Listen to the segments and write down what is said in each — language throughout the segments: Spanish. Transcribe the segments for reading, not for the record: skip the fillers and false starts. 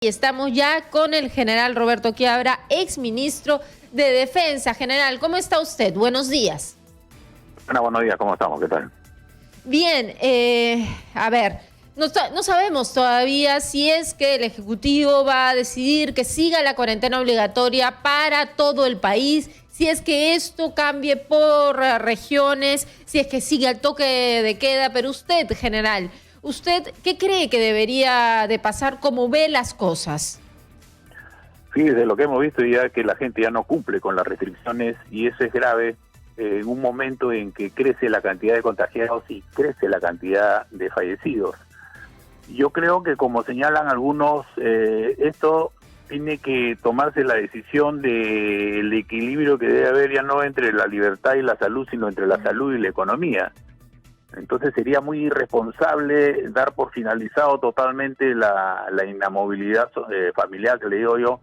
Y estamos ya con el general Roberto Quiabra, exministro de Defensa. General, ¿cómo está usted? Buenos días. Ana, buenos días, ¿cómo estamos? ¿Qué tal? Bien, a ver, no sabemos todavía si es que el Ejecutivo va a decidir que siga la cuarentena obligatoria para todo el país, si es que esto cambie por regiones, si es que siga el toque de queda, pero usted, general, ¿usted qué cree que debería de pasar? ¿Cómo ve las cosas? Fíjese, lo que hemos visto ya es que la gente ya no cumple con las restricciones y eso es grave en un momento en que crece la cantidad de contagiados y crece la cantidad de fallecidos. Yo creo que, como señalan algunos, esto tiene que tomarse la decisión del equilibrio que debe haber ya no entre la libertad y la salud, sino entre la salud y la economía. Entonces sería muy irresponsable dar por finalizado totalmente la inamovilidad familiar, que le digo yo,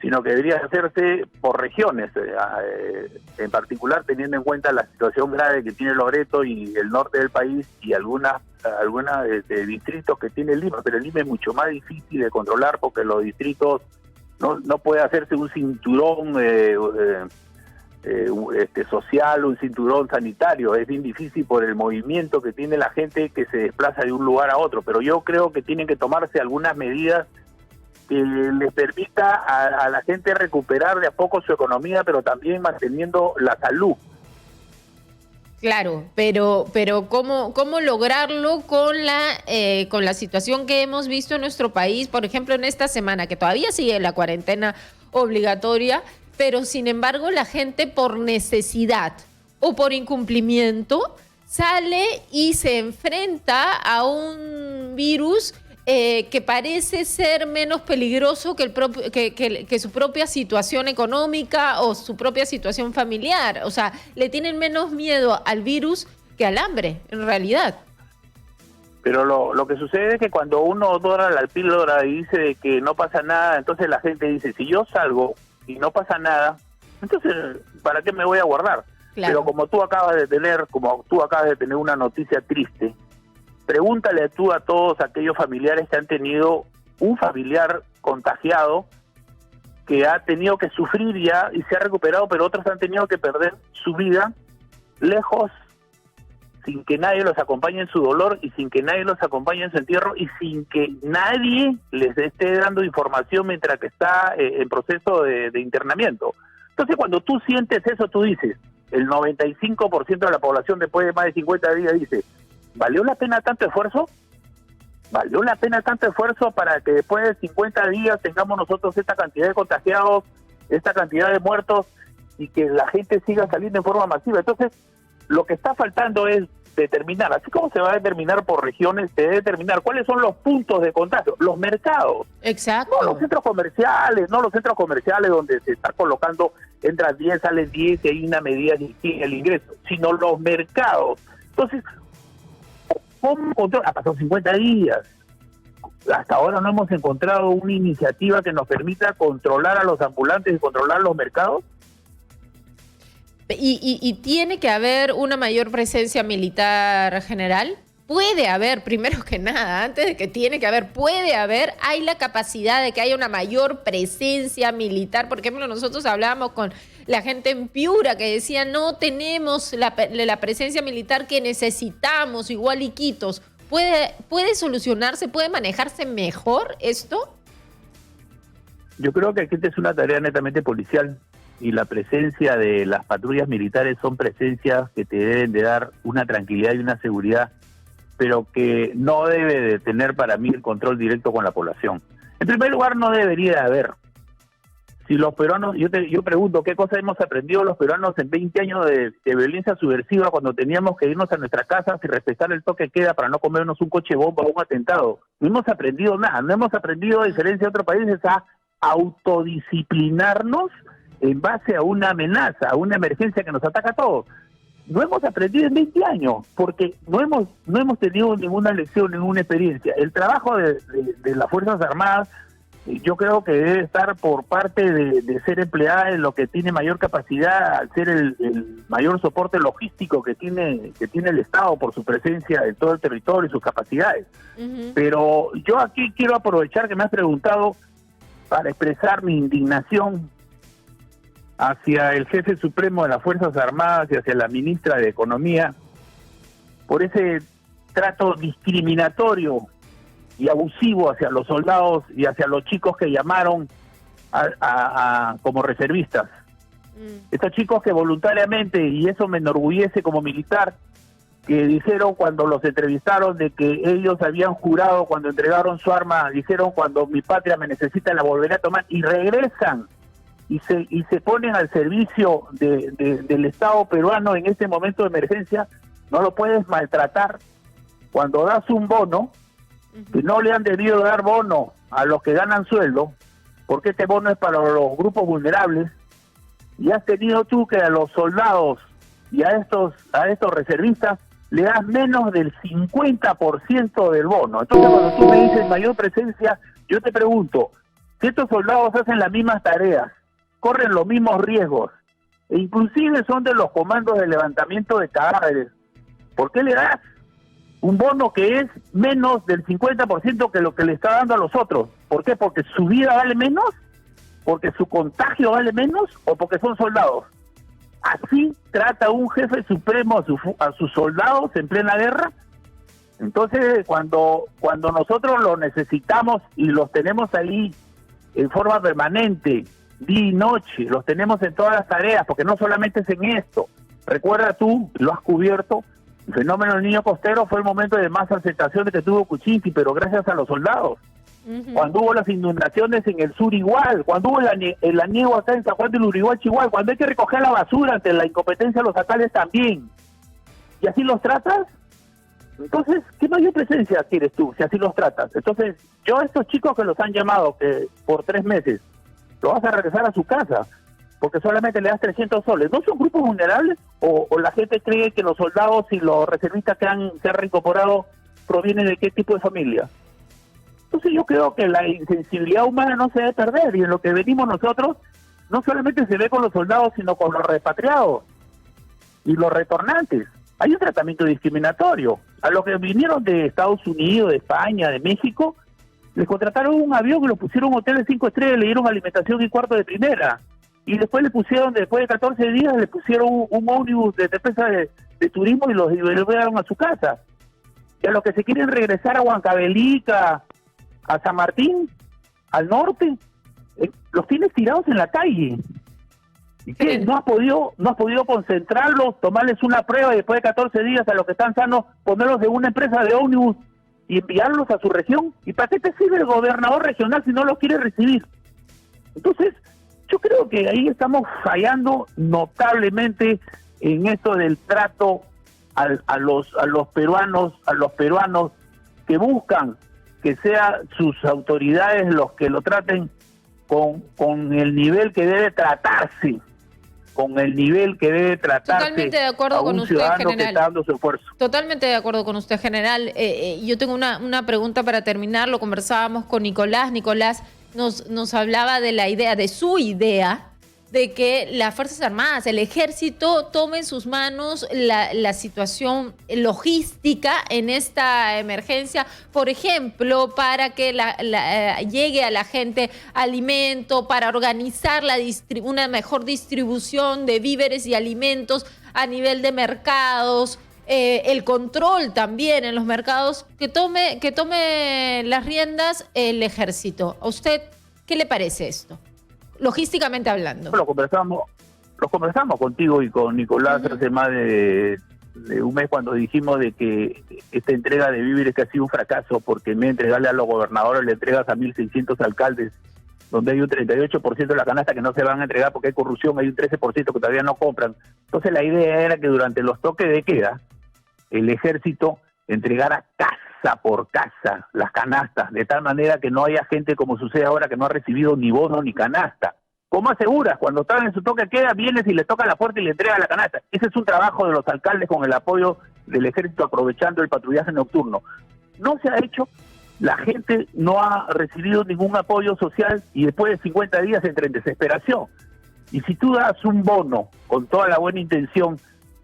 sino que debería hacerse por regiones, en particular teniendo en cuenta la situación grave que tiene Loreto y el norte del país y algunas distritos que tiene Lima, pero el Lima es mucho más difícil de controlar porque los distritos no puede hacerse un cinturón social, un cinturón sanitario. Es bien difícil por el movimiento que tiene la gente que se desplaza de un lugar a otro, pero yo creo que tienen que tomarse algunas medidas que les permita a la gente recuperar de a poco su economía, pero también manteniendo la salud. Claro, pero ¿cómo lograrlo con la situación que hemos visto en nuestro país, por ejemplo, en esta semana, que todavía sigue la cuarentena obligatoria, pero sin embargo la gente por necesidad o por incumplimiento sale y se enfrenta a un virus que parece ser menos peligroso que su propia situación económica o su propia situación familiar? O sea, le tienen menos miedo al virus que al hambre, en realidad. Pero lo que sucede es que cuando uno dora la píldora y dice de que no pasa nada, entonces la gente dice, si yo salgo y no pasa nada, entonces ¿para qué me voy a guardar? Claro. Pero como tú acabas de tener una noticia triste, pregúntale tú a todos aquellos familiares que han tenido un familiar contagiado que ha tenido que sufrir ya y se ha recuperado, pero otros han tenido que perder su vida lejos, sin que nadie los acompañe en su dolor y sin que nadie los acompañe en su entierro y sin que nadie les esté dando información mientras que está en proceso de internamiento. Entonces, cuando tú sientes eso, tú dices, el 95% de la población después de más de 50 días dice, ¿valió la pena tanto esfuerzo? ¿Valió la pena tanto esfuerzo para que después de 50 días tengamos nosotros esta cantidad de contagiados, esta cantidad de muertos y que la gente siga saliendo en forma masiva? Entonces, lo que está faltando es determinar, así como se va a determinar por regiones, se debe determinar cuáles son los puntos de contagio, los mercados. Exacto. No los centros comerciales donde se está colocando, entran 10, salen 10 y hay una medida de el ingreso, sino los mercados. Entonces, ¿cómo control? Ha pasado 50 días. Hasta ahora no hemos encontrado una iniciativa que nos permita controlar a los ambulantes y controlar los mercados. ¿Y tiene que haber una mayor presencia militar, general? Puede haber, primero que nada, antes de que tiene que haber, hay la capacidad de que haya una mayor presencia militar. Por ejemplo, nosotros hablábamos con la gente en Piura que decía, no tenemos la presencia militar que necesitamos, igual Iquitos. ¿Puede solucionarse, puede manejarse mejor esto? Yo creo que aquí es una tarea netamente policial y la presencia de las patrullas militares son presencias que te deben de dar una tranquilidad y una seguridad, pero que no debe de tener para mí el control directo con la población. En primer lugar, no debería haber. Si los peruanos, yo pregunto, ¿qué cosa hemos aprendido los peruanos en 20 años de violencia subversiva cuando teníamos que irnos a nuestras casas y respetar el toque de queda para no comernos un coche bomba o un atentado? No hemos aprendido nada, no hemos aprendido, a diferencia de otros países, a autodisciplinarnos en base a una amenaza, a una emergencia que nos ataca a todos. No hemos aprendido en 20 años, porque no hemos tenido ninguna lección, ninguna experiencia. El trabajo de las Fuerzas Armadas, yo creo que debe estar por parte de ser empleada en lo que tiene mayor capacidad, al ser el mayor soporte logístico que tiene el Estado por su presencia en todo el territorio y sus capacidades. Pero yo aquí quiero aprovechar que me has preguntado para expresar mi indignación hacia el jefe supremo de las Fuerzas Armadas y hacia la ministra de Economía por ese trato discriminatorio y abusivo hacia los soldados y hacia los chicos que llamaron como reservistas. Estos chicos que voluntariamente, y eso me enorgullece como militar, que dijeron cuando los entrevistaron de que ellos habían jurado cuando entregaron su arma, dijeron cuando mi patria me necesita la volveré a tomar, y regresan y se ponen al servicio del Estado peruano en este momento de emergencia. No lo puedes maltratar. Cuando das un bono, que no le han debido dar bono a los que ganan sueldo, porque este bono es para los grupos vulnerables, y has tenido tú que a los soldados y a estos reservistas le das menos del 50% del bono. Entonces, cuando tú me dices mayor presencia, yo te pregunto, si estos soldados hacen las mismas tareas, corren los mismos riesgos, e inclusive son de los comandos de levantamiento de cadáveres, ¿por qué le das un bono que es menos del 50% que lo que le está dando a los otros? ¿Por qué? ¿Porque su vida vale menos? ¿Porque su contagio vale menos? ¿O porque son soldados? ¿Así trata un jefe supremo a sus soldados en plena guerra? Entonces, cuando nosotros los necesitamos y los tenemos ahí en forma permanente, día y noche, los tenemos en todas las tareas, porque no solamente es en esto. Recuerda tú, lo has cubierto, el fenómeno del niño costero fue el momento de más aceptación que tuvo Kuczynski, pero gracias a los soldados. Cuando hubo las inundaciones en el sur igual, cuando hubo el aniego acá en San Juan del Urihuachi igual, cuando hay que recoger la basura ante la incompetencia de los alcaldes también. ¿Y así los tratas? Entonces, ¿qué mayor presencia quieres tú si así los tratas? Entonces, yo a estos chicos que los han llamado que por 3 meses, lo vas a regresar a su casa, porque solamente le das 300 soles. ¿No son grupos vulnerables? ¿O la gente cree que los soldados y los reservistas que han reincorporado provienen de qué tipo de familia? Entonces yo creo que la insensibilidad humana no se debe perder, y en lo que venimos nosotros no solamente se ve con los soldados, sino con los repatriados y los retornantes. Hay un tratamiento discriminatorio. A los que vinieron de Estados Unidos, de España, de México, les contrataron un avión y los pusieron en un hotel de 5 estrellas, le dieron alimentación y cuarto de primera. Y después le pusieron, después de 14 días, le pusieron un ómnibus de empresa de turismo y los llevaron a su casa. Y a los que se quieren regresar a Huancavelica, a San Martín, al norte, los tienes tirados en la calle. ¿Y qué? ¿No has podido concentrarlos, tomarles una prueba y después de 14 días a los que están sanos, ponerlos de una empresa de ómnibus y enviarlos a su región? ¿Y para qué te sirve el gobernador regional si no los quiere recibir? Entonces, yo creo que ahí estamos fallando notablemente en esto del trato a los peruanos que buscan que sean sus autoridades los que lo traten con el nivel que debe tratarse, Totalmente de acuerdo a un con usted, ciudadano general, que está dando su esfuerzo. Totalmente de acuerdo con usted, general. Yo tengo una pregunta para terminar. Lo conversábamos con Nicolás. Nicolás nos hablaba de la idea, de su idea, de que las Fuerzas Armadas, el Ejército, tome en sus manos la situación logística en esta emergencia, por ejemplo, para que llegue a la gente alimento, para organizar una mejor distribución de víveres y alimentos a nivel de mercados, el control también en los mercados, que tome las riendas el Ejército. ¿A usted qué le parece esto? Logísticamente hablando. Lo conversamos contigo y con Nicolás hace más de un mes, cuando dijimos de que esta entrega de víveres que ha sido un fracaso, porque en vez de entregarle a los gobernadores le entregas a 1.600 alcaldes, donde hay un 38% de la canasta que no se van a entregar porque hay corrupción, hay un 13% que todavía no compran. Entonces la idea era que durante los toques de queda el Ejército entregara casa por casa las canastas, de tal manera que no haya gente como sucede ahora que no ha recibido ni bono ni canasta. ¿Cómo aseguras? Cuando están en su toque de queda, vienes y le toca la puerta y le entrega la canasta. Ese es un trabajo de los alcaldes con el apoyo del Ejército, aprovechando el patrullaje nocturno. No se ha hecho, la gente no ha recibido ningún apoyo social y después de 50 días entra en desesperación. Y si tú das un bono con toda la buena intención,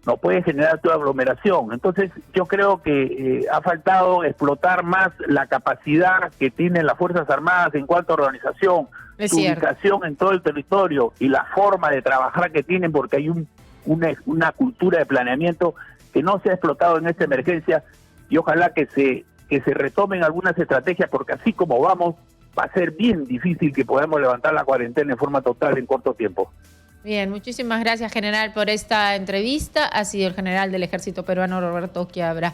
no puede generar toda aglomeración. Entonces yo creo que ha faltado explotar más la capacidad que tienen las Fuerzas Armadas en cuanto a organización, Es su cierto. ubicación en todo el territorio y la forma de trabajar que tienen, porque hay una cultura de planeamiento que no se ha explotado en esta emergencia, y ojalá que se retomen algunas estrategias, porque así como vamos, va a ser bien difícil que podamos levantar la cuarentena en forma total en corto tiempo. Bien, muchísimas gracias, general, por esta entrevista. Ha sido el general del Ejército Peruano, Roberto Quiabra.